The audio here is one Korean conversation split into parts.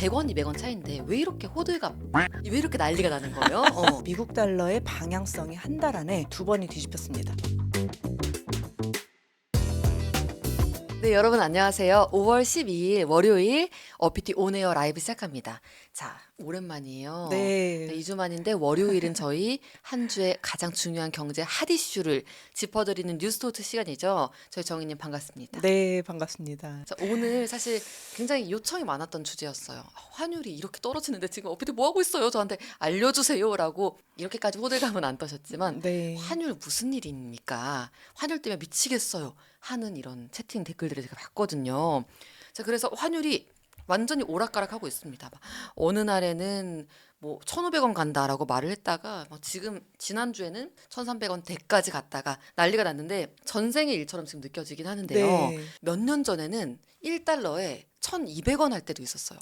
100원, 200원 차이인데 왜 이렇게 호들갑, 왜 이렇게 난리가 나는 거예요? 미국 달러의 방향성이 한 달 안에 두 번이 뒤집혔습니다. 네, 여러분 안녕하세요. 5월 12일 월요일 어피티 온에어 라이브 시작합니다. 자, 오랜만이에요. 네. 2주 만인데 월요일은 저희 한 주의 가장 중요한 경제 핫 이슈를 짚어드리는 뉴스토트 시간이죠. 저희 정희님 반갑습니다. 네, 반갑습니다. 자, 오늘 사실 굉장히 요청이 많았던 주제였어요. 환율이 이렇게 떨어지는데 지금 어피티 뭐 하고 있어요? 저한테 알려주세요라고 이렇게까지 호들갑은 안 떠셨지만 네. 환율 무슨 일입니까? 환율 때문에 미치겠어요 하는 이런 채팅 댓글들을 제가 봤거든요. 자, 그래서 환율이 완전히 오락가락하고 있습니다. 막 어느 날에는 뭐 1,500원 간다라고 말을 했다가 지금 지난주에는 1,300원대까지 갔다가 난리가 났는데 전생의 일처럼 지금 느껴지긴 하는데요. 네. 몇 년 전에는 1달러에 1,200원 할 때도 있었어요.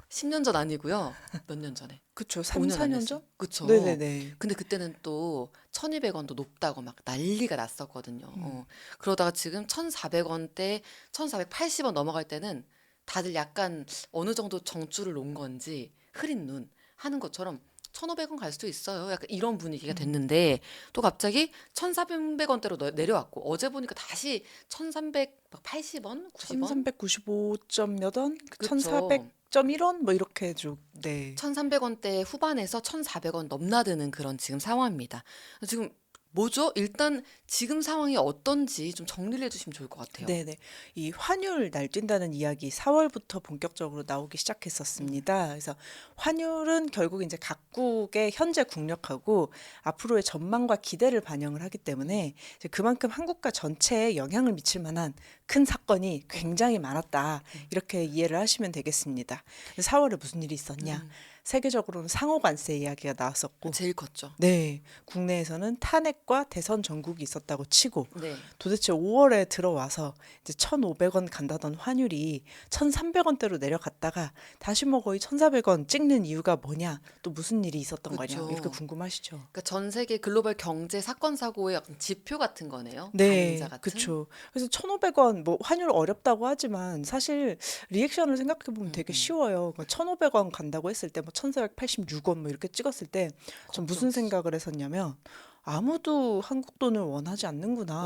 10년 전 아니고요. 몇 년 전에. 그쵸. 3, 5년 안 4년 됐어요. 전? 그쵸. 네네네. 근데 그때는 또 1,200원도 높다고 막 난리가 났었거든요. 그러다가 지금 1,400원대, 1,480원 넘어갈 때는 다들 약간 어느 정도 정줄을 놓은 건지 흐린 눈 하는 것처럼 1,500원 갈 수도 있어요. 약간 이런 분위기가 됐는데 또 갑자기 1,400원대로 내려왔고 어제 보니까 다시 1,380원, 90원? 1395점 몇 원? 그쵸. 1400.1원? 뭐 이렇게 해줘. 네. 1,300원대 후반에서 1,400원 넘나드는 그런 지금 상황입니다. 지금 뭐죠? 일단 지금 상황이 어떤지 좀 정리를 해주시면 좋을 것 같아요. 네네. 이 환율 날뛴다는 이야기 4월부터 본격적으로 나오기 시작했었습니다. 그래서 환율은 결국 이제 각국의 현재 국력하고 앞으로의 전망과 기대를 반영을 하기 때문에 이제 그만큼 한국가 전체에 영향을 미칠 만한 큰 사건이 굉장히 많았다. 이렇게 이해를 하시면 되겠습니다. 4월에 무슨 일이 있었냐? 세계적으로는 상호 관세 이야기가 나왔었고, 제일 컸죠. 네, 국내에서는 탄핵과 대선 전국이 있었다고 치고 네. 도대체 5월에 들어와서 이제 1,500원 간다던 환율이 1,300원대로 내려갔다가 다시 뭐 거의 1,400원 찍는 이유가 뭐냐, 또 무슨 일이 있었던 거냐, 그쵸. 이렇게 궁금하시죠? 그러니까 전 세계 글로벌 경제 사건 사고의 약간 지표 같은 거네요. 네, 강자 같은. 그렇죠. 그래서 1,500원 뭐 환율 어렵다고 하지만 사실 리액션을 생각해 보면 되게 쉬워요. 1,500원 간다고 했을 때 뭐 1,486원 뭐 이렇게 찍었을 때 전 무슨 걱정이지. 생각을 했었냐면 아무도 한국 돈을 원하지 않는구나.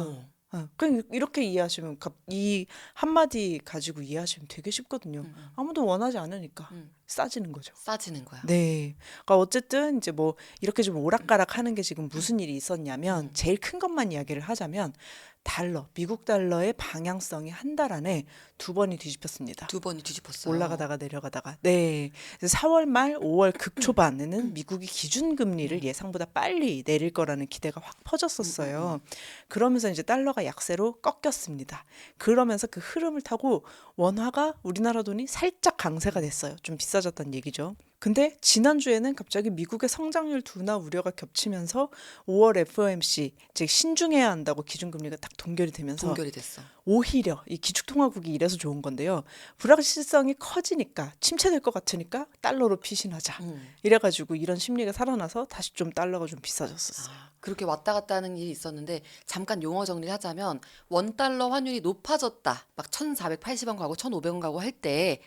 어. 그냥 이렇게 이해하시면 이 한마디 가지고 이해하시면 되게 쉽거든요. 아무도 원하지 않으니까 음. 싸지는 거죠. 싸지는 거야. 네. 그러니까 어쨌든 이제 뭐 이렇게 좀 오락가락 하는 게 지금 무슨 일이 있었냐면 제일 큰 것만 이야기를 하자면 달러, 미국 달러의 방향성이 한 달 안에 두 번이 뒤집혔습니다. 두 번이 뒤집혔어요. 올라가다가 내려가다가. 네. 그래서 4월 말, 5월 극초반에는 미국이 기준금리를 예상보다 빨리 내릴 거라는 기대가 확 퍼졌었어요. 그러면서 이제 달러가 약세로 꺾였습니다. 그러면서 그 흐름을 타고 원화가 우리나라 돈이 살짝 강세가 됐어요. 좀 비싸졌다는 얘기죠. 근데 지난주에는 갑자기 미국의 성장률 둔화 우려가 겹치면서 5월 FOMC, 즉 신중해야 한다고 기준금리가 딱 동결이 되면서 동결이 됐어. 오히려 이 기축통화국이 이래서 좋은 건데요. 불확실성이 커지니까 침체될 것 같으니까 달러로 피신하자. 이래가지고 이런 심리가 살아나서 다시 좀 달러가 좀 비싸졌었어요. 그렇게 왔다 갔다 하는 일이 있었는데 잠깐 용어 정리를 하자면 원달러 환율이 높아졌다. 막 1,480원 가고 1,500원 가고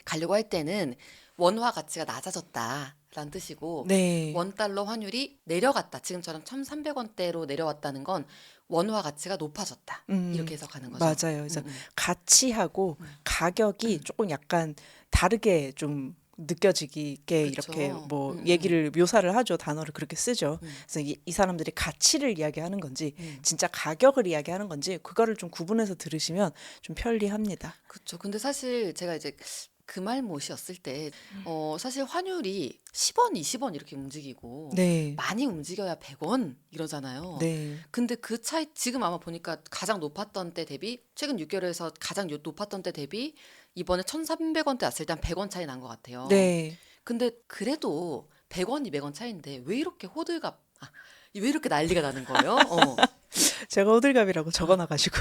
가려고 할 때는 원화 가치가 낮아졌다라는 뜻이고 네. 원달러 환율이 내려갔다. 지금처럼 1,300원대로 내려왔다는 건 원화 가치가 높아졌다. 이렇게 해석하는 거죠. 맞아요. 그래서 가치하고 가격이 조금 약간 다르게 좀 느껴지게 그쵸. 이렇게 뭐 얘기를 묘사를 하죠. 단어를 그렇게 쓰죠. 그래서 이 사람들이 가치를 이야기하는 건지 진짜 가격을 이야기하는 건지 그거를 좀 구분해서 들으시면 좀 편리합니다. 그렇죠. 근데 사실 제가 이제 그 말못이었을 때 사실 환율이 10원, 20원 이렇게 움직이고 네. 많이 움직여야 100원 이러잖아요. 네. 근데 그 차이 지금 아마 보니까 가장 높았던 때 대비 최근 6개월에서 가장 높았던 때 대비 이번에 1,300원대 왔을 때 한 100원 차이 난 것 같아요. 네. 근데 그래도 100원, 200원 차이인데 왜 이렇게 호들갑, 왜 이렇게 난리가 나는 거예요? 제가 호들갑이라고 적어놔가지고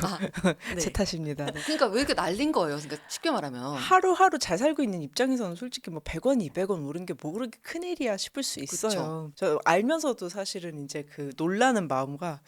네. 제 탓입니다. 네. 그러니까 왜 이렇게 날린 거예요? 그러니까 쉽게 말하면. 하루하루 잘 살고 있는 입장에서는 솔직히 뭐 100원, 200원 오른 게 뭐 그렇게 큰일이야 싶을 수 있어요. 저 알면서도 사실은 이제 그 놀라는 마음과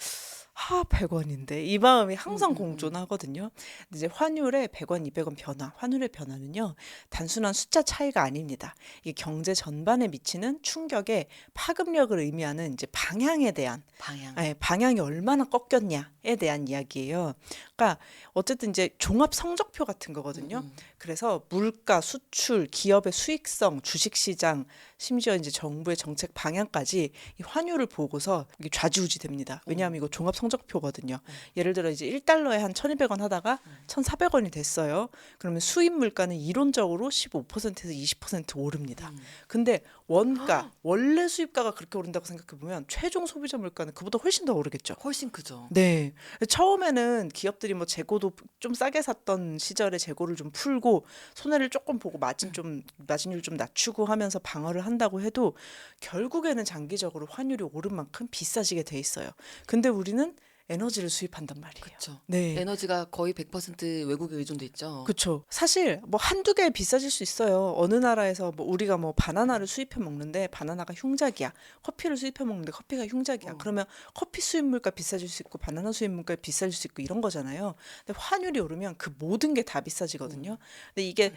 아, 100원인데 이 마음이 음, 항상 음, 음. 공존하거든요. 근데 이제 환율의 100원, 200원 변화, 환율의 변화는요, 단순한 숫자 차이가 아닙니다. 이게 경제 전반에 미치는 충격의 파급력을 의미하는 이제 방향에 대한, 방향. 방향이 얼마나 꺾였냐에 대한 이야기예요. 그러니까 어쨌든 이제 종합 성적표 같은 음, 거거든요. 음. 그래서 물가, 수출, 기업의 수익성, 주식시장, 심지어 이제 정부의 정책 방향까지 이 환율을 보고서 이게 좌지우지 됩니다. 왜냐하면 어, 이거 종합 성적표거든요. 어, 예를 들어 이제 1달러에 한 1,200원 하다가 음. 1,400원이 됐어요. 그러면 수입 물가는 이론적으로 15%에서 20% 오릅니다. 음. 근데 원가, 원래 수입가가 그렇게 오른다고 생각해 보면 최종 소비자 물가는 그보다 훨씬 더 오르겠죠. 훨씬 크죠. 네. 처음에는 기업들이 뭐 재고도 좀 싸게 샀던 시절에 재고를 좀 풀고 손해를 조금 보고 마진율 좀 낮추고 하면서 방어를 한다고 해도 결국에는 장기적으로 환율이 오른 만큼 비싸지게 돼 있어요. 근데 우리는 에너지를 수입한단 말이에요. 그쵸. 네. 에너지가 거의 100% 외국에 의존돼 있죠. 그쵸. 사실 뭐 한두 개 비싸질 수 있어요. 어느 나라에서 뭐 우리가 뭐 바나나를 수입해 먹는데 바나나가 흉작이야. 커피를 수입해 먹는데 커피가 흉작이야. 어, 그러면 커피 수입 물가 비싸질 수 있고 바나나 수입 물가 비싸질 수 있고 이런 거잖아요. 근데 환율이 오르면 그 모든 게 다 비싸지거든요. 근데 이게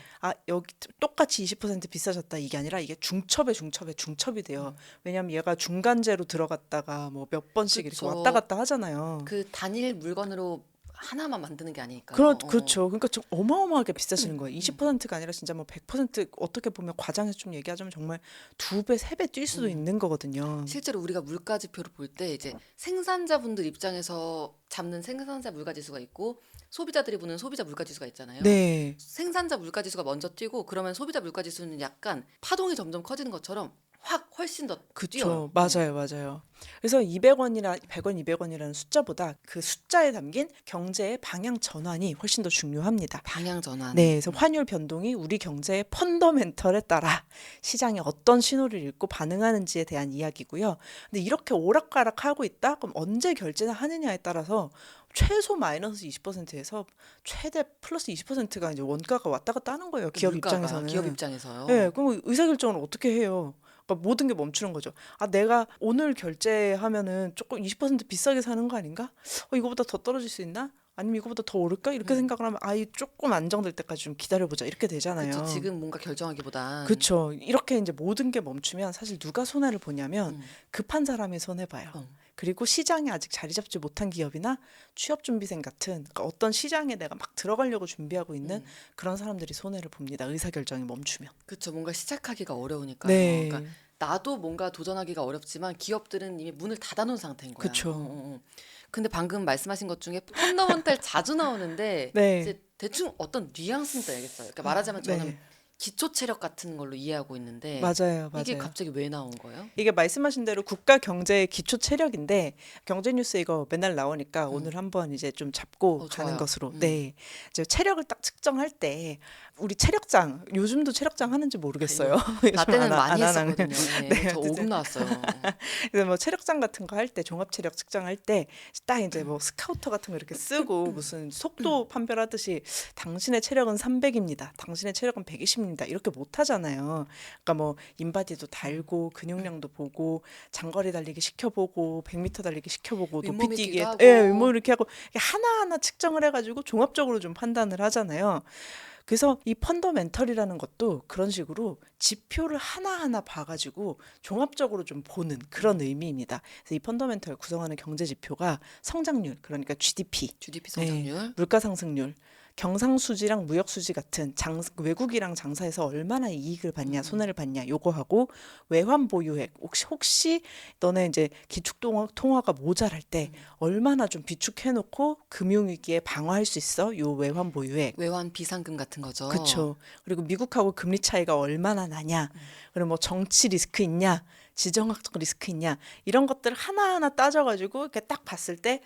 여기 똑같이 20% 비싸졌다 이게 아니라 이게 중첩이 돼요. 음. 왜냐면 얘가 중간재로 들어갔다가 뭐 몇 번씩 이렇게 왔다 그쵸. 갔다 하잖아요. 그 단일 물건으로 하나만 만드는 게 아니니까요. 그렇죠. 그러니까 좀 어마어마하게 비싸지는 거예요. 음. 20%가 아니라 진짜 뭐 100% 어떻게 보면 과장해서 좀 얘기하자면 정말 2배, 3배 뛸 수도 음. 있는 거거든요. 실제로 우리가 물가 지표를 볼 때 이제 생산자분들 입장에서 잡는 생산자 물가 지수가 있고 소비자들이 보는 소비자 물가 지수가 있잖아요. 네. 생산자 물가 지수가 먼저 뛰고 그러면 소비자 물가 지수는 약간 파동이 점점 커지는 것처럼 확 훨씬 더 뛰어요. 그쵸. 맞아요, 맞아요. 그래서 200원이나 100원, 200원이라는 숫자보다 그 숫자에 담긴 경제의 방향 전환이 훨씬 더 중요합니다. 방향 네, 전환. 그래서 환율 변동이 우리 경제의 펀더멘털에 따라 시장이 어떤 신호를 읽고 반응하는지에 대한 이야기고요. 근데 이렇게 오락가락하고 있다? 그럼 언제 결제를 하느냐에 따라서 최소 마이너스 20%에서 최대 플러스 20%가 이제 원가가 왔다 갔다 하는 거예요. 그 기업 물가가 기업 입장에서는. 예, 입장에서요. 그럼 의사결정을 어떻게 해요? 그러니까 모든 게 멈추는 거죠. 아, 내가 오늘 결제하면은 조금 20% 비싸게 사는 거 아닌가? 이거보다 더 떨어질 수 있나? 아니면 이거보다 더 오를까? 이렇게 음. 생각을 하면 이 조금 안정될 때까지 좀 기다려보자 이렇게 그쵸. 되잖아요. 지금 뭔가 결정하기보단 그쵸. 이렇게 이제 모든 게 멈추면 사실 누가 손해를 보냐면 음. 급한 사람이 손해 봐요. 어. 그리고 시장에 아직 자리 잡지 못한 기업이나 취업준비생 같은 그러니까 어떤 시장에 내가 막 들어가려고 준비하고 있는 음. 그런 사람들이 손해를 봅니다. 의사결정이 멈추면. 그쵸. 뭔가 시작하기가 어려우니까요. 그러니까 네. 나도 뭔가 도전하기가 어렵지만 기업들은 이미 문을 닫아놓은 상태인 거야. 그쵸. 근데 방금 말씀하신 것 중에 펀더멘탈 자주 나오는데 네. 이제 대충 어떤 뉘앙스는 또 알겠어요. 그러니까 말하자면 저는 네. 기초 체력 같은 걸로 이해하고 있는데 맞아요. 이게 맞아요. 갑자기 왜 나온 거예요? 이게 말씀하신 대로 국가 경제의 기초 체력인데 경제 뉴스 이거 맨날 나오니까 음. 오늘 한번 이제 좀 잡고 가는 좋아요. 것으로. 네. 이제 체력을 딱 측정할 때 우리 체력장 요즘도 체력장 하는지 모르겠어요. 나 요즘 때는 많이 안 하는. 했었거든요. 네, 네, 저 어쨌든 5급 나왔어요. 그래서 뭐 체력장 같은 거 할 때 종합 체력 측정할 때 딱 이제 뭐 스카우터 같은 거 이렇게 쓰고 무슨 속도 판별하듯이 당신의 체력은 300입니다. 당신의 체력은 120입니다. 이렇게 못 하잖아요. 그러니까 뭐 인바디도 달고 근육량도 보고 장거리 달리기 시켜보고 100m 달리기 시켜보고 높이 윗몸 뛰기 있기도 윗몸 하고 이렇게 하고 이렇게 하나하나 측정을 해가지고 종합적으로 좀 판단을 하잖아요. 그래서 이 펀더멘털이라는 것도 그런 식으로 지표를 하나하나 봐가지고 종합적으로 좀 보는 그런 의미입니다. 그래서 이 펀더멘털 구성하는 경제 지표가 성장률, 그러니까 GDP, GDP 네, 성장률. 물가 상승률, 경상수지랑 무역수지 같은 외국이랑 장사해서 얼마나 이익을 받냐, 손해를 받냐, 요거 하고 외환 보유액, 혹시 너네 이제 통화가 모자랄 때 얼마나 좀 비축해놓고 금융위기에 방어할 수 있어? 요 외환 보유액. 외환 비상금 같은 거죠. 그쵸. 그리고 미국하고 금리 차이가 얼마나 나냐, 그리고 뭐 정치 리스크 있냐, 지정학적 리스크 있냐, 이런 것들 하나하나 따져가지고 이렇게 딱 봤을 때,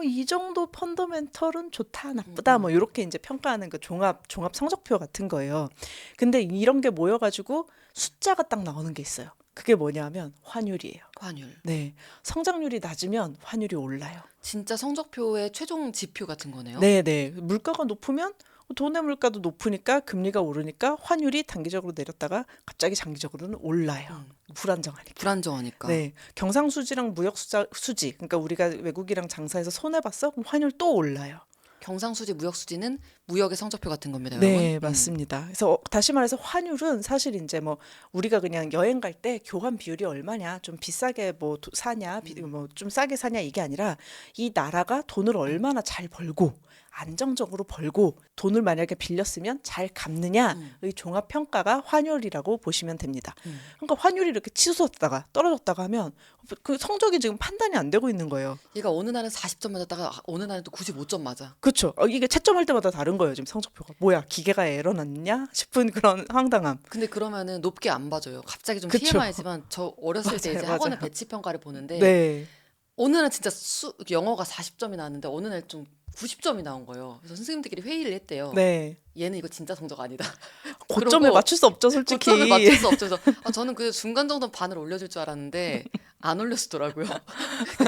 이 정도 펀더멘털은 좋다, 나쁘다, 뭐 이렇게 이제 평가하는 그 종합 성적표 같은 거예요. 근데 이런 게 모여가지고 숫자가 딱 나오는 게 있어요. 그게 뭐냐면 환율이에요. 환율. 네. 성장률이 낮으면 환율이 올라요. 진짜 성적표의 최종 지표 같은 거네요. 네네. 물가가 높으면 돈의 물가도 높으니까 금리가 오르니까 환율이 단기적으로 내렸다가 갑자기 장기적으로는 올라요. 불안정하니까. 불안정하니까. 네, 경상수지랑 무역수지, 그러니까 우리가 외국이랑 장사해서 손해 봤어? 그럼 환율 또 올라요. 경상수지, 무역수지는 무역의 성적표 같은 겁니다, 네, 여러분. 맞습니다. 그래서 다시 말해서 환율은 사실 이제 뭐 우리가 그냥 여행 갈 때 교환 비율이 얼마냐, 좀 비싸게 뭐 사냐, 뭐 좀 싸게 사냐 이게 아니라 이 나라가 돈을 얼마나 잘 벌고 안정적으로 벌고 돈을 만약에 빌렸으면 잘 갚느냐의 종합 평가가 환율이라고 보시면 됩니다. 그러니까 환율이 이렇게 치솟았다가 떨어졌다가 하면 그 성적이 지금 판단이 안 되고 있는 거예요. 얘가 어느 날은 40점 맞았다가 어느 날은 또 95점 맞아. 그렇죠. 이게 채점할 때마다 다른 거예요. 지금 성적표가. 뭐야, 기계가 에러 났냐 싶은 그런 황당함. 근데 그러면은 높게 안 봐줘요. 갑자기 좀 그쵸. TMI지만 저 어렸을 때 맞아요, 이제 맞아요. 학원의 배치 평가를 보는데 네. 어느 날 진짜 영어가 40점이 나왔는데 어느 날 좀 90점이 나온 거예요. 그래서 선생님들끼리 회의를 했대요. 네. 얘는 이거 진짜 성적 아니다. 고점에 그러고 맞출 수 없죠, 솔직히. 고점을 맞출 수 없죠. 그래서 저는 그 중간 정도 반을 올려줄 줄 알았는데 안 올려주더라고요.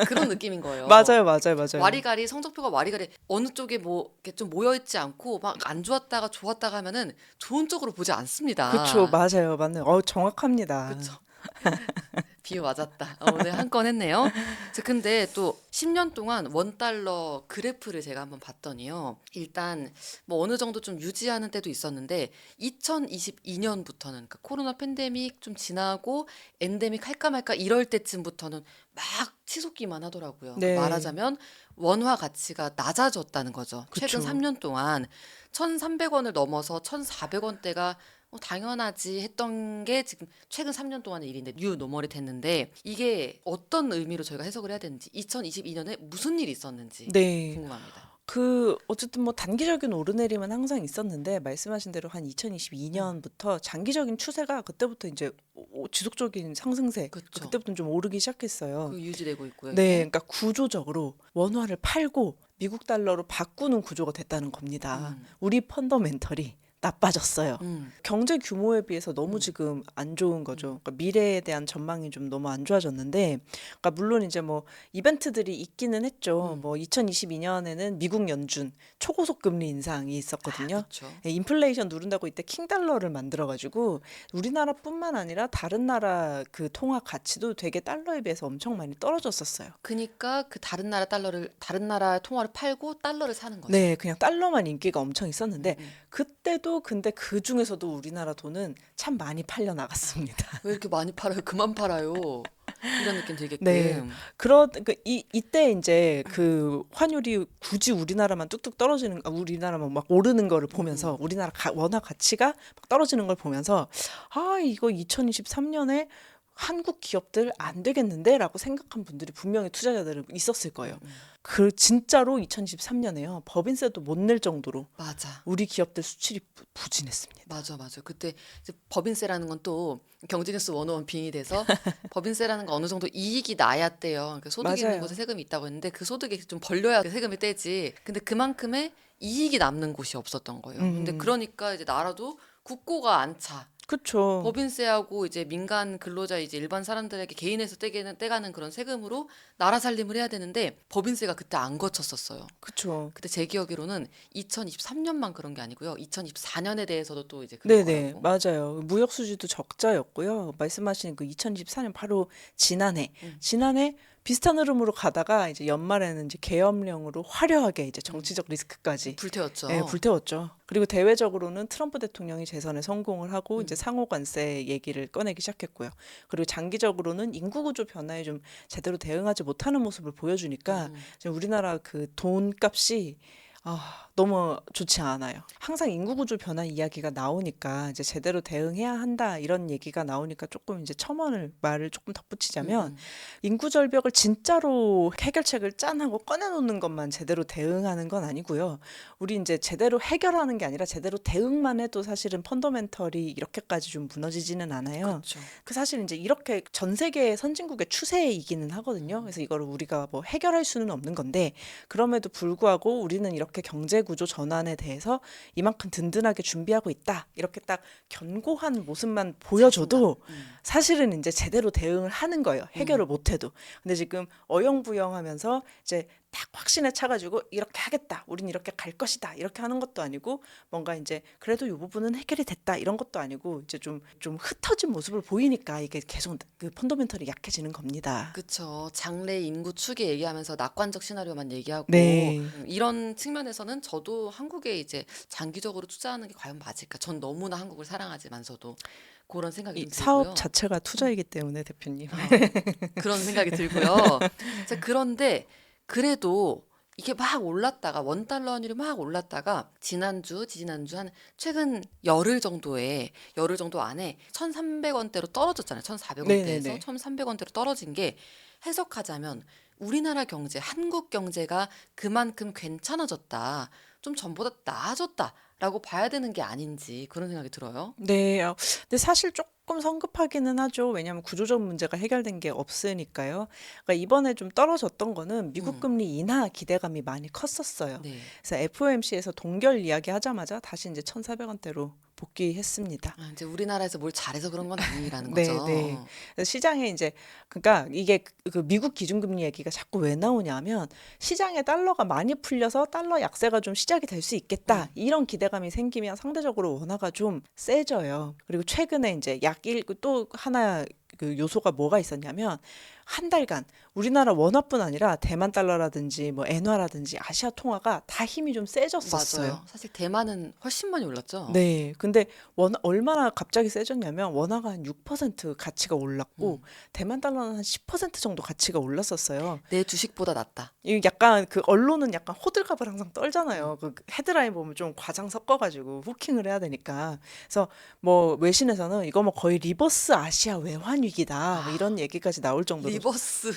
그런 느낌인 거예요. 맞아요, 맞아요, 맞아요. 와리가리 성적표가 와리가리 어느 쪽에 뭐 이렇게 좀 모여 있지 않고 막 안 좋았다가 좋았다가 하면은 좋은 쪽으로 보지 않습니다. 그쵸, 맞아요, 맞네요. 정확합니다. 그쵸. 비유 맞았다. 오늘 한 건 했네요. 그래서 근데 또 10년 동안 원달러 그래프를 제가 한번 봤더니요. 일단 뭐 어느 정도 좀 유지하는 때도 있었는데 2022년부터는 그러니까 코로나 팬데믹 좀 지나고 엔데믹 할까 말까 이럴 때쯤부터는 막 치솟기만 하더라고요. 네. 말하자면 원화 가치가 낮아졌다는 거죠. 최근 그쵸. 3년 동안 1,300원을 넘어서 1,400원대가 당연하지 했던 게 지금 최근 3년 동안의 일인데 뉴 노멀이 됐는데 이게 어떤 의미로 저희가 해석을 해야 되는지 2022년에 무슨 일이 있었는지 네. 궁금합니다. 어쨌든 뭐 단기적인 오르내림은 항상 있었는데 말씀하신 대로 한 2022년부터 장기적인 추세가 그때부터 이제 지속적인 상승세, 그쵸. 그때부터 좀 오르기 시작했어요. 그 유지되고 있고요. 네, 이게. 그러니까 구조적으로 원화를 팔고 미국 달러로 바꾸는 구조가 됐다는 겁니다. 우리 펀더멘털이 나빠졌어요. 경제 규모에 비해서 너무 지금 안 좋은 거죠. 그러니까 미래에 대한 전망이 좀 너무 안 좋아졌는데, 그러니까 물론 이제 뭐 이벤트들이 있기는 했죠. 뭐 2022년에는 미국 연준 초고속 금리 인상이 있었거든요. 그렇죠. 예, 인플레이션 누른다고 이때 킹달러를 만들어가지고 우리나라뿐만 아니라 다른 나라 그 통화 가치도 되게 달러에 비해서 엄청 많이 떨어졌었어요. 그러니까 그 다른 나라 통화를 팔고 달러를 사는 거죠. 네, 그냥 달러만 인기가 엄청 있었는데 그때도 근데 그 중에서도 우리나라 돈은 참 많이 팔려 나갔습니다. 왜 이렇게 많이 팔아요? 그만 팔아요. 이런 느낌 들게끔. 네. 이때 이제 그 환율이 굳이 우리나라만 뚝뚝 떨어지는, 우리나라만 막 오르는 거를 보면서 우리나라 원화 가치가 막 떨어지는 걸 보면서 이거 2023년에 한국 기업들 안 되겠는데라고 생각한 분들이 분명히 투자자들은 있었을 거예요. 그 진짜로 2023년에요. 법인세도 못 낼 정도로 맞아. 우리 기업들 수출이 부진했습니다. 맞아. 그때 이제 법인세라는 건 또 경제뉴스 101 빙이 돼서 법인세라는 건 어느 정도 이익이 나야 떼요. 그러니까 소득이 있는 맞아요. 곳에 세금이 있다고 했는데 그 소득이 좀 벌려야 세금이 떼지. 근데 그만큼의 이익이 남는 곳이 없었던 거예요. 근데 그러니까 이제 나라도 국고가 안 차. 그쵸. 법인세하고 이제 민간 근로자 이제 일반 사람들에게 개인에서 떼가는 그런 세금으로 나라 살림을 해야 되는데 법인세가 그때 안 거쳤었어요. 그쵸. 그때 제 기억으로는 2023년만 그런 게 아니고요. 2024년에 대해서도 또 이제 그럴 네네, 거라고. 맞아요. 무역 수지도 적자였고요. 말씀하신 그 2024년 바로 지난해 비슷한 흐름으로 가다가 이제 연말에는 이제 계엄령으로 화려하게 이제 정치적 리스크까지 불태웠죠. 불태웠죠. 그리고 대외적으로는 트럼프 대통령이 재선에 성공을 하고 이제 상호관세 얘기를 꺼내기 시작했고요. 그리고 장기적으로는 인구 구조 변화에 좀 제대로 대응하지 못하는 모습을 보여주니까 이제 우리나라 그 돈값이 너무 좋지 않아요. 항상 인구 구조 변화 이야기가 나오니까 이제 제대로 대응해야 한다 이런 얘기가 나오니까 조금 이제 말을 조금 덧붙이자면 인구 절벽을 진짜로 해결책을 짠하고 꺼내놓는 것만 제대로 대응하는 건 아니고요. 우리 이제 제대로 해결하는 게 아니라 제대로 대응만 해도 사실은 펀더멘털이 이렇게까지 좀 무너지지는 않아요. 그렇죠. 그 사실 이제 이렇게 전 세계 선진국의 추세이기는 하거든요. 그래서 이거를 우리가 뭐 해결할 수는 없는 건데 그럼에도 불구하고 우리는 이렇게 경제 구조 전환에 대해서 이만큼 든든하게 준비하고 있다. 이렇게 딱 견고한 모습만 보여줘도 사실은 이제 제대로 대응을 하는 거예요. 해결을 음. 못 해도. 근데 지금 어영부영하면서 이제 딱 확신에 차가지고 이렇게 하겠다. 우린 이렇게 갈 것이다. 이렇게 하는 것도 아니고 뭔가 이제 그래도 이 부분은 해결이 됐다. 이런 것도 아니고 이제 좀 흩어진 모습을 보이니까 이게 계속 그 펀더멘털이 약해지는 겁니다. 그쵸. 장래 인구 추계 얘기하면서 낙관적 시나리오만 얘기하고 네. 이런 측면에서는 저도 한국에 이제 장기적으로 투자하는 게 과연 맞을까? 전 너무나 한국을 사랑하지만서도 그런 생각이 이 좀 사업 들고요. 자체가 음. 투자이기 때문에 대표님. 그런 생각이 들고요. 자, 그런데 그래도 이게 막 올랐다가 원달러 환율이 막 올랐다가 지난주, 지지난주 한 최근 열흘 정도 안에 1,300원대로 떨어졌잖아요. 1,400원대에서 네네네. 1,300원대로 떨어진 게 해석하자면 우리나라 경제, 한국 경제가 그만큼 괜찮아졌다. 좀 전보다 나아졌다라고 봐야 되는 게 아닌지 그런 생각이 들어요. 네. 근데 사실 조금 성급하기는 하죠. 왜냐하면 구조적 문제가 해결된 게 없으니까요. 그러니까 이번에 좀 떨어졌던 거는 미국 음, 금리 인하 기대감이 많이 컸었어요. 네. 그래서 FOMC에서 동결 이야기하자마자 다시 이제 1,400원대로 복귀했습니다. 아, 이제 우리나라에서 뭘 잘해서 그런 건 아니라는 거죠. 네, 네. 그래서 시장에 이제 그러니까 이게 그 미국 기준금리 얘기가 자꾸 왜 나오냐면 시장에 달러가 많이 풀려서 달러 약세가 좀 시작이 될 수 있겠다. 음, 이런 기대감이 생기면 상대적으로 원화가 좀 세져요. 그리고 최근에 이제 또 하나 그 요소가 뭐가 있었냐면 한 달간 우리나라 원화뿐 아니라 대만 달러라든지 뭐 엔화라든지 아시아 통화가 다 힘이 좀 세졌었어요. 맞아요. 사실 대만은 훨씬 많이 올랐죠. 네. 근데 얼마나 갑자기 세졌냐면 원화가 한 6% 가치가 올랐고 음, 대만 달러는 한 10% 정도 가치가 올랐었어요. 내 주식보다 낫다. 이 약간 그 언론은 약간 호들갑을 항상 음, 떨잖아요. 그 헤드라인 보면 좀 과장 섞어가지고 후킹을 해야 되니까. 그래서 뭐 외신에서는 이거 뭐 거의 리버스 아시아 외환 위기다. 뭐 이런 아, 얘기까지 나올 정도로 리버스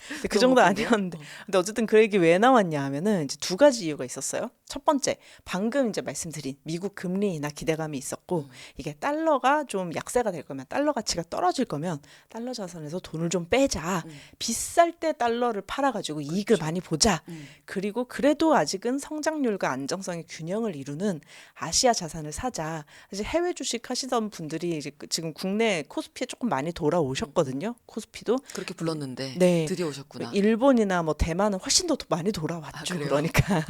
근데 그 너무 정도 웃긴데요. 아니었는데. 근데 어쨌든 그 얘기 왜 나왔냐 하면은 이제 두 가지 이유가 있었어요. 첫 번째, 방금 이제 말씀드린 미국 금리 인하 기대감이 있었고, 음, 이게 달러가 좀 약세가 될 거면, 달러 가치가 떨어질 거면, 달러 자산에서 돈을 좀 빼자. 음, 비쌀 때 달러를 팔아가지고 이익을 그렇죠. 많이 보자. 음, 그리고 그래도 아직은 성장률과 안정성의 균형을 이루는 아시아 자산을 사자. 이제 해외 주식 하시던 분들이 이제 지금 국내 코스피에 조금 많이 음. 돌아오셨거든요. 코스피도. 그렇게 불렀는데 네. 드디어 오셨구나. 일본이나 뭐 대만은 훨씬 더 많이 아, 돌아왔죠. 그래요? 그러니까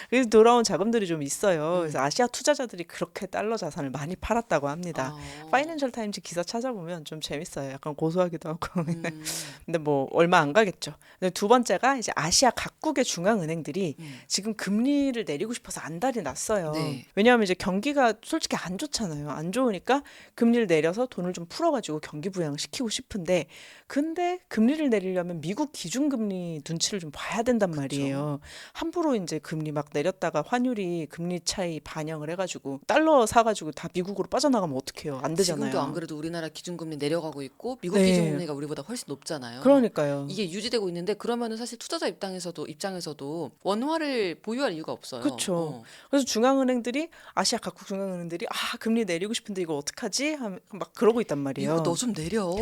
그래서 돌아온 자금들이 좀 있어요. 그래서 음, 아시아 투자자들이 그렇게 달러 자산을 많이 팔았다고 합니다. 어, 파이낸셜 타임즈 기사 찾아보면 좀 재밌어요. 약간 고소하기도 하고. 음, 근데 뭐 얼마 안 가겠죠. 근데 두 번째가 이제 아시아 각국의 중앙은행들이 음, 지금 금리를 내리고 싶어서 안달이 났어요. 네. 왜냐하면 이제 경기가 솔직히 안 좋잖아요. 안 좋으니까 금리를 내려서 돈을 좀 풀어가지고 경기 부양을 시키고 싶은데 근데 금리를 내리려면 미국 기준금리 눈치를 좀 봐야 된단 그쵸. 말이에요. 함부로 이제 금리 막 내렸다가 환율이 금리 차이 반영을 해가지고 달러 사가지고 다 미국으로 빠져나가면 어떡해요? 안 지금도 안 되잖아요. 그래도 우리나라 기준금리 내려가고 있고 미국 네, 기준금리가 우리보다 훨씬 높잖아요. 그러니까요. 이게 유지되고 있는데 그러면은 사실 투자자 입장에서도 원화를 보유할 이유가 없어요. 그쵸. 그래서 중앙은행들이 아시아 각국 중앙은행들이 금리 내리고 싶은데 이거 어떡하지? 막 그러고 있단 이거 너 말이에요. 좀 내려. 어.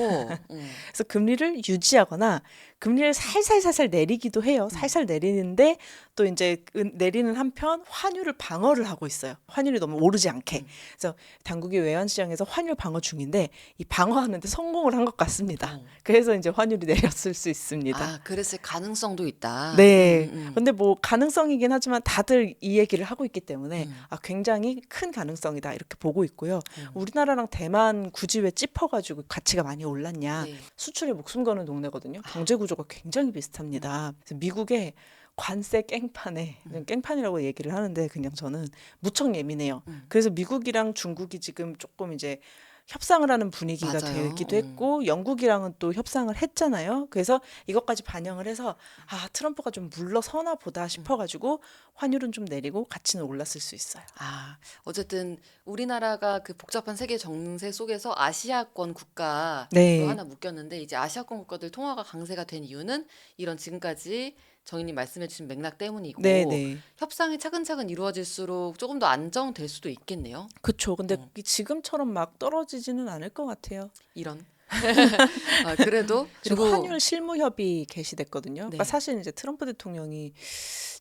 그래서 금리를 유지하거나 금리를 살살살살 내리기도 해요. 음, 살살 내리는데 또 이제 내리는 한편 환율을 방어를 하고 있어요. 환율이 너무 오르지 않게. 음. 그래서 당국이 외환시장에서 환율 방어 중인데 이 방어하는데 성공을 한 것 같습니다. 어. 그래서 이제 환율이 내렸을 수 있습니다. 아, 그랬을 가능성도 있다. 네. 근데 뭐 가능성이긴 하지만 다들 이 얘기를 하고 있기 때문에 음. 굉장히 큰 가능성이다 이렇게 보고 있고요. 어. 우리나라랑 대만 굳이 왜 찝어가지고 가치가 많이 올랐냐. 네. 수출에 목숨 거는 동네거든요. 경제 구조가 굉장히 비슷합니다. 그래서 미국의 관세 깽판에 음. 깽판이라고 얘기를 하는데 그냥 저는 무척 예민해요. 음. 그래서 미국이랑 중국이 지금 조금 이제 협상을 하는 분위기가 맞아요. 되기도 했고 영국이랑은 또 협상을 했잖아요. 그래서 이것까지 반영을 해서 트럼프가 좀 물러서나 보다 음. 싶어가지고 환율은 좀 내리고 가치는 올랐을 수 있어요. 아, 어쨌든 우리나라가 그 복잡한 세계 정세 속에서 아시아권 국가로 네, 하나 묶였는데 이제 아시아권 국가들 통화가 강세가 된 이유는 이런 지금까지 정인님 말씀해 주신 맥락 네, 때문이고 네. 협상이 차근차근 이루어질수록 조금 더 안정될 수도 있겠네요. 그쵸. 근데 어, 지금처럼 막 떨어지지는 않을 것 같아요. 이런. 아, 그래도 그리고 그리고 환율 실무협의 개시됐거든요. 그러니까 네. 사실 이제 트럼프 대통령이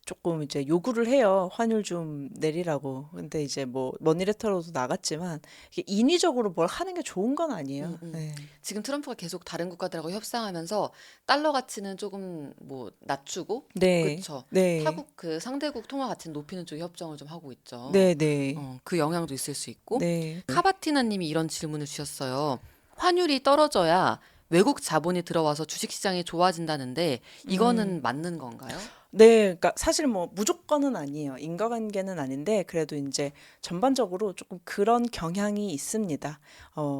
조금 이제 요구를 해요. 환율 좀 내리라고. 근데 이제 뭐 머니레터로도 나갔지만 이게 인위적으로 뭘 하는 게 좋은 건 아니에요. 음, 음. 네. 지금 트럼프가 계속 다른 국가들하고 협상하면서 달러 가치는 조금 뭐 낮추고, 네. 그쵸. 네. 타국 그 상대국 통화 가치는 높이는 쪽에 협정을 좀 하고 있죠. 네, 네. 그 영향도 있을 수 있고. 네. 카바티나 님이 이런 질문을 주셨어요. 환율이 떨어져야 외국 자본이 들어와서 주식시장이 좋아진다는데 음. 이거는 맞는 건가요? 네, 그러니까 사실 뭐 무조건은 아니에요. 인과관계는 아닌데 그래도 이제 전반적으로 조금 그런 경향이 있습니다.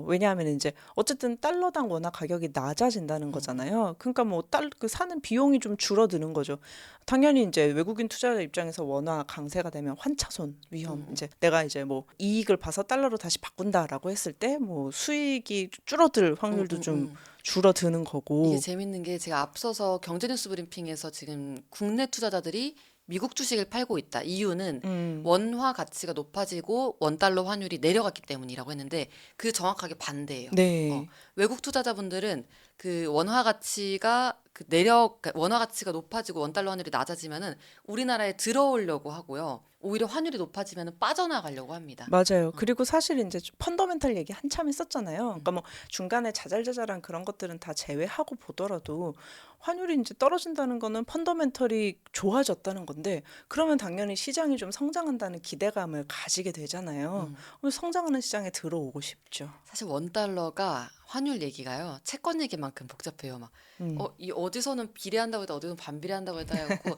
왜냐하면 이제 어쨌든 달러당 원화 가격이 낮아진다는 음, 거잖아요. 그러니까 뭐 그 사는 비용이 좀 줄어드는 거죠. 당연히 이제 외국인 투자자 입장에서 원화 강세가 되면 환차손 위험, 음. 이제 내가 이제 뭐 이익을 봐서 달러로 다시 바꾼다라고 했을 때 뭐 수익이 줄어들 음, 확률도 음, 좀 음. 줄어드는 이게 거고. 재밌는 게 제가 앞서서 경제뉴스 브리핑에서 지금 국내 투자자들이 미국 주식을 팔고 있다. 이유는 음, 원화 가치가 높아지고 원달러 환율이 내려갔기 때문이라고 했는데 그 정확하게 반대예요. 어, 네. 외국 투자자분들은 그 원화 가치가 그러니까 원화 가치가 높아지고 원달러 환율이 낮아지면은 우리나라에 들어오려고 하고요. 오히려 환율이 높아지면은 빠져나가려고 합니다. 맞아요. 어, 그리고 사실 이제 펀더멘탈 얘기 한참 했었잖아요. 음, 그러니까 뭐 중간에 자잘자잘한 그런 것들은 다 제외하고 보더라도 환율이 이제 떨어진다는 거는 펀더멘털이 좋아졌다는 건데, 그러면 당연히 시장이 좀 성장한다는 기대감을 가지게 되잖아요. 음. 그럼 성장하는 시장에 들어오고 싶죠. 사실 원달러가 환율 얘기가요. 채권 얘기만큼 복잡해요. 막, 음. 이 어디서는 비례한다고 했다, 어디서는 반비례한다고 했다 해갖고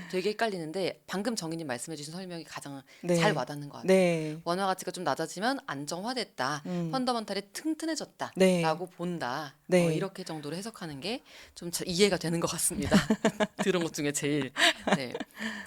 되게 헷갈리는데 방금 정희님 말씀해주신 설명이 가장 잘 네. 와닿는 것 같아요. 네. 원화 가치가 좀 낮아지면 안정화됐다, 음. 펀더먼탈이 네. 튼튼해졌다라고 본다. 네. 이렇게 정도로 해석하는 게 좀 이해가 되는 것 같습니다. 들은 것 중에 제일. 네.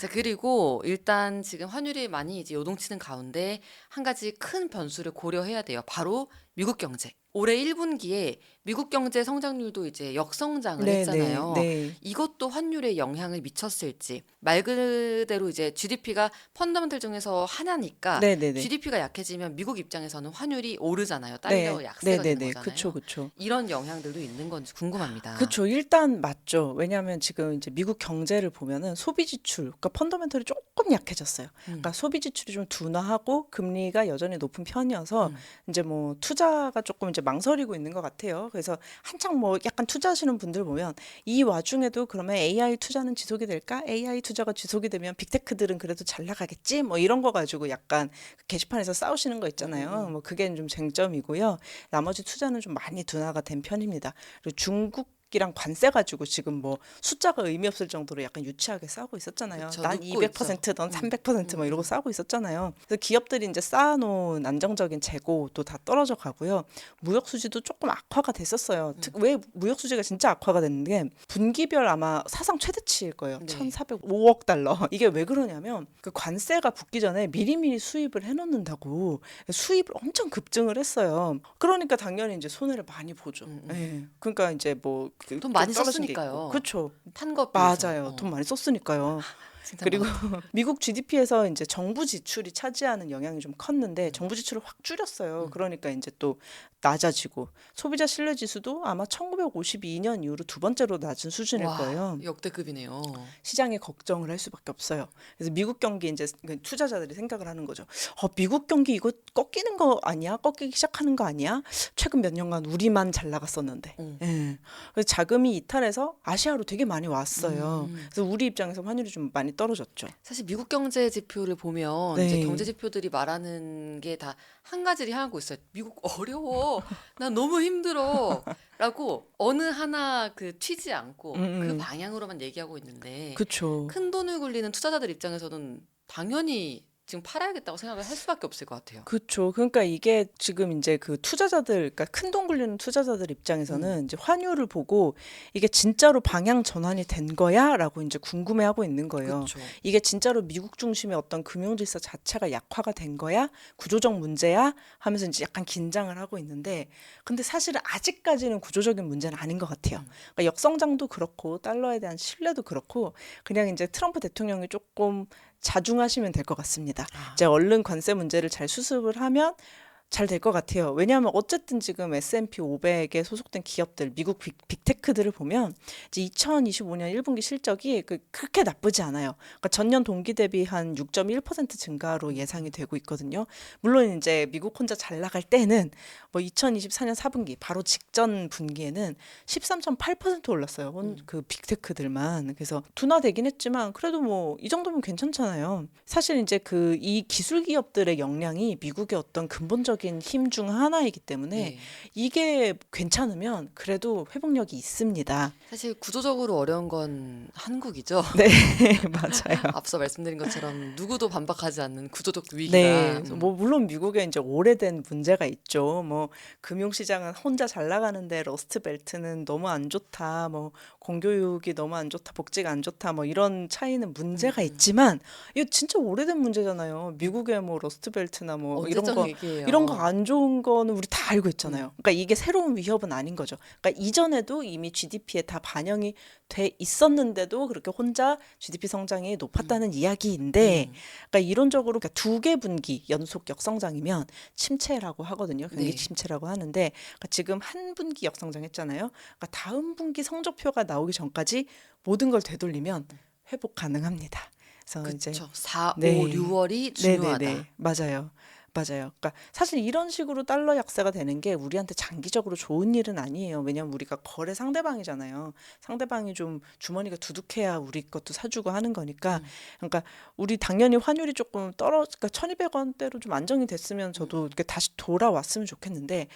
자, 그리고 일단 지금 환율이 많이 이제 요동치는 가운데 한 가지 큰 변수를 고려해야 돼요. 바로 미국 경제. 올해 1분기에 미국 경제 성장률도 이제 역성장을 네, 네, 했잖아요. 네. 이것도 환율에 영향을 미쳤을지. 말 그대로 이제 GDP가 펀더멘털 중에서 하나니까 네, 네, 네. GDP가 약해지면 미국 입장에서는 환율이 오르잖아요. 달러 네. 네, 약세가 네, 되는 네. 그쵸, 거잖아요. 그쵸. 이런 영향들도 있는 건지 궁금합니다. 그쵸. 일단 맞죠. 왜냐하면 지금 이제 미국 경제를 보면은 소비 지출, 그러니까 펀더멘털이 조금 약해졌어요. 음, 그러니까 소비 지출이 좀 둔화하고 금리가 여전히 높은 편이어서 음. 이제 뭐 투자가 조금 이제 망설이고 있는 것 같아요. 그래서 한창 뭐 약간 투자하시는 분들 보면 이 와중에도 그러면 AI 투자는 지속이 될까? AI 투자가 지속이 되면 빅테크들은 그래도 잘 나가겠지? 뭐 이런 거 가지고 약간 게시판에서 싸우시는 거 음, 음, 있잖아요. 음. 뭐 그게 좀 쟁점이고요. 나머지 투자는 좀 많이 둔화가 된 편입니다. 그리고 중국이랑 관세 가지고 지금 뭐 숫자가 의미 없을 정도로 약간 유치하게 싸우고 있었잖아요. 그쵸. 난 눕고 있죠. 200%, 넌 음, 300%뭐 이러고 싸우고 있었잖아요. 그래서 기업들이 이제 쌓아놓은 안정적인 재고도 다 떨어져 가고요. 무역 수지도 조금 악화가 됐었어요. 음. 왜 무역 수지가 진짜 악화가 됐는데 분기별 아마 사상 최대치일 거예요. 네. 1,405억 달러. 이게 왜 그러냐면 그 관세가 붙기 전에 미리미리 수입을 해놓는다고 수입을 엄청 급증을 했어요. 그러니까 당연히 이제 손해를 많이 보죠. 음, 예. 그러니까 이제 뭐 돈 좀 많이 떨어진 게 있고. 썼으니까요. 그렇죠. 탄 것 비해서. 맞아요. 돈 많이 썼으니까요. 진짜 그리고 많다. 미국 GDP에서 이제 정부 지출이 차지하는 영향이 좀 컸는데 음, 정부 지출을 확 줄였어요. 음. 그러니까 이제 또 낮아지고 소비자 신뢰 지수도 아마 1952년 이후로 두 번째로 낮은 수준일 와, 거예요. 역대급이네요. 시장이 걱정을 할 수밖에 없어요. 그래서 미국 경기 이제 그 투자자들이 생각을 하는 거죠. 미국 경기 이거 꺾이는 거 아니야? 꺾이기 시작하는 거 아니야? 최근 몇 년간 우리만 잘 나갔었는데. 어. 예. 그래서 자금이 이탈해서 아시아로 되게 많이 왔어요. 음. 그래서 우리 입장에서 환율이 좀 많이 떨어졌죠. 사실 미국 경제 지표를 보면 이제 경제 네. 지표들이 말하는 게 다 한 가지를 향하고 있어요. 미국 어려워. 난 너무 힘들어. 라고 어느 하나 튀지 않고 음, 그 음. 방향으로만 얘기하고 있는데 그쵸. 큰 돈을 굴리는 투자자들 입장에서는 당연히 지금 팔아야겠다고 생각을 할 수밖에 없을 것 같아요. 그쵸. 그러니까 이게 지금 이제 그 투자자들, 그러니까 큰 돈 굴리는 투자자들 음, 입장에서는 이제 환율을 보고 이게 진짜로 방향 전환이 된 거야? 라고 이제 궁금해하고 있는 거예요. 그쵸. 이게 진짜로 미국 중심의 어떤 금융질서 자체가 약화가 된 거야? 구조적 문제야? 하면서 이제 약간 긴장을 하고 있는데, 근데 사실은 아직까지는 구조적인 문제는 아닌 것 같아요. 음. 그러니까 역성장도 그렇고 달러에 대한 신뢰도 그렇고 그냥 이제 트럼프 대통령이 조금 자중하시면 될 것 같습니다. 아, 이제 얼른 관세 문제를 잘 수습을 하면 잘 될 것 같아요. 왜냐하면 어쨌든 지금 S&P 500에 소속된 기업들, 미국 빅테크들을 보면 이제 2025년 1분기 실적이 그렇게 나쁘지 않아요. 그러니까 전년 동기 대비 한 6.1% 증가로 예상이 되고 있거든요. 물론 이제 미국 혼자 잘 나갈 때는 뭐 2024년 4분기 바로 직전 분기에는 13.8% 올랐어요. 그 빅테크들만. 그래서 둔화되긴 했지만 그래도 뭐 이 정도면 괜찮잖아요. 사실 이제 이 기술 기업들의 역량이 미국의 어떤 근본적인 힘 중 하나이기 때문에 네. 이게 괜찮으면 그래도 회복력이 있습니다. 사실 구조적으로 어려운 건 한국이죠. 네, 맞아요. 앞서 말씀드린 것처럼 누구도 반박하지 않는 구조적 위기가. 네, 그래서 뭐 물론 미국에 이제 오래된 문제가 있죠. 뭐 금융시장은 혼자 잘 나가는데 러스트 벨트는 너무 안 좋다. 뭐 공교육이 너무 안 좋다. 복지가 안 좋다. 뭐 이런 차이는 문제가 있지만 이거 진짜 오래된 문제잖아요. 미국의 뭐 러스트 벨트나 뭐 언제적 얘기예요. 이런 거 안 좋은 거는 우리 다 알고 있잖아요. 그러니까 이게 새로운 위협은 아닌 거죠. 그러니까 이전에도 이미 GDP에 다 반영이 돼 있었는데도 그렇게 혼자 GDP 성장이 높았다는 이야기인데, 그러니까 이론적으로 그러니까 두 개 분기 연속 역성장이면 침체라고 하거든요. 경기 네. 침체라고 하는데, 그러니까 지금 한 분기 역성장했잖아요. 그러니까 다음 분기 성적표가 나오기 전까지 모든 걸 되돌리면 회복 가능합니다. 그래서 이제 그렇죠. 4, 5, 네. 6월이 중요하다. 네네네. 맞아요. 맞아요. 그러니까 사실 이런 식으로 달러 약세가 되는 게 우리한테 장기적으로 좋은 일은 아니에요. 왜냐면 우리가 거래 상대방이잖아요. 상대방이 좀 주머니가 두둑해야 우리 것도 사주고 하는 거니까. 그러니까 우리 당연히 환율이 조금 그러니까 1,200원대로 좀 안정이 됐으면 저도 이렇게 다시 돌아왔으면 좋겠는데,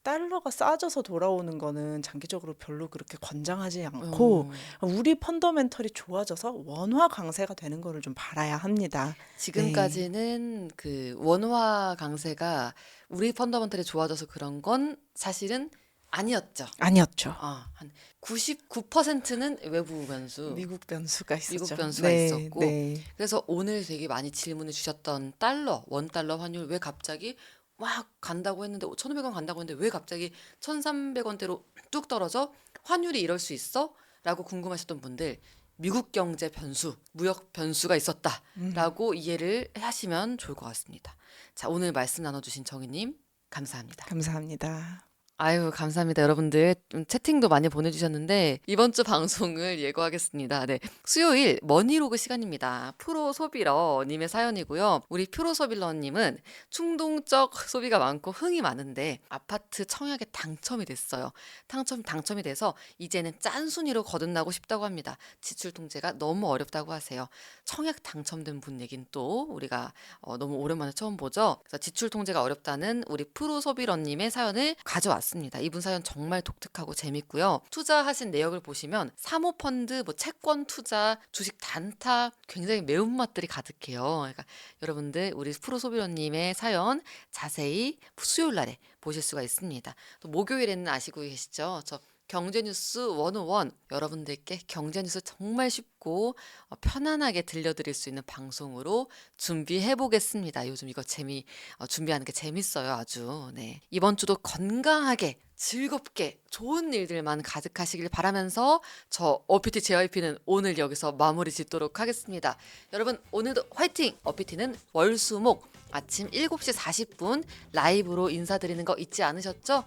달러가 싸져서 돌아오는 거는 장기적으로 별로 그렇게 권장하지 않고 우리 펀더멘털이 좋아져서 원화 강세가 되는 거를 좀 바라야 합니다. 네. 지금까지는 그 원화 강세가 우리 펀더멘털이 좋아져서 그런 건 사실은 아니었죠. 아니었죠. 한 99%는 외부 변수, 미국 변수가 있었죠. 미국 변수가 네, 있었고, 네. 그래서 오늘 되게 많이 질문을 주셨던 달러, 원달러 환율 왜 갑자기 막 간다고 했는데 1,500원 간다고 했는데 왜 갑자기 1,300원대로 뚝 떨어져? 환율이 이럴 수 있어? 라고 궁금하셨던 분들, 미국 경제 변수, 무역 변수가 있었다라고 이해를 하시면 좋을 것 같습니다. 자, 오늘 말씀 나눠주신 정희님 감사합니다. 감사합니다. 아유, 감사합니다. 여러분들 좀 채팅도 많이 보내주셨는데 이번 주 방송을 예고하겠습니다. 네, 수요일 머니로그 시간입니다. 프로 소비러님의 사연이고요. 우리 프로 소비러님은 충동적 소비가 많고 흥이 많은데 아파트 청약에 당첨이 됐어요. 당첨이 돼서 이제는 짠순이로 거듭나고 싶다고 합니다. 지출 통제가 너무 어렵다고 하세요. 청약 당첨된 분 얘긴 또 우리가 너무 오랜만에 처음 보죠. 그래서 지출 통제가 어렵다는 우리 프로 소비러님의 사연을 가져왔습니다. 이분 사연 정말 독특하고 재밌고요. 투자하신 내역을 보시면 사모펀드, 뭐 채권 투자, 주식 단타 굉장히 매운맛들이 가득해요. 그러니까 여러분들 우리 프로 소비러님의 사연 자세히 수요일 날에 보실 수가 있습니다. 또 목요일에는 아시고 계시죠? 저 경제뉴스 101 여러분들께 경제뉴스 정말 쉽고 편안하게 들려드릴 수 있는 방송으로 준비해 보겠습니다. 요즘 이거 준비하는 게 재밌어요, 아주. 네. 이번 주도 건강하게 즐겁게 좋은 일들만 가득하시길 바라면서 저 어피티 JYP는 오늘 여기서 마무리 짓도록 하겠습니다. 여러분 오늘도 화이팅! 어피티는 월수목 아침 7시 40분 라이브로 인사드리는 거 잊지 않으셨죠?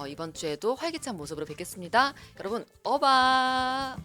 이번 주에도 활기찬 모습으로 뵙겠습니다. 여러분 어바!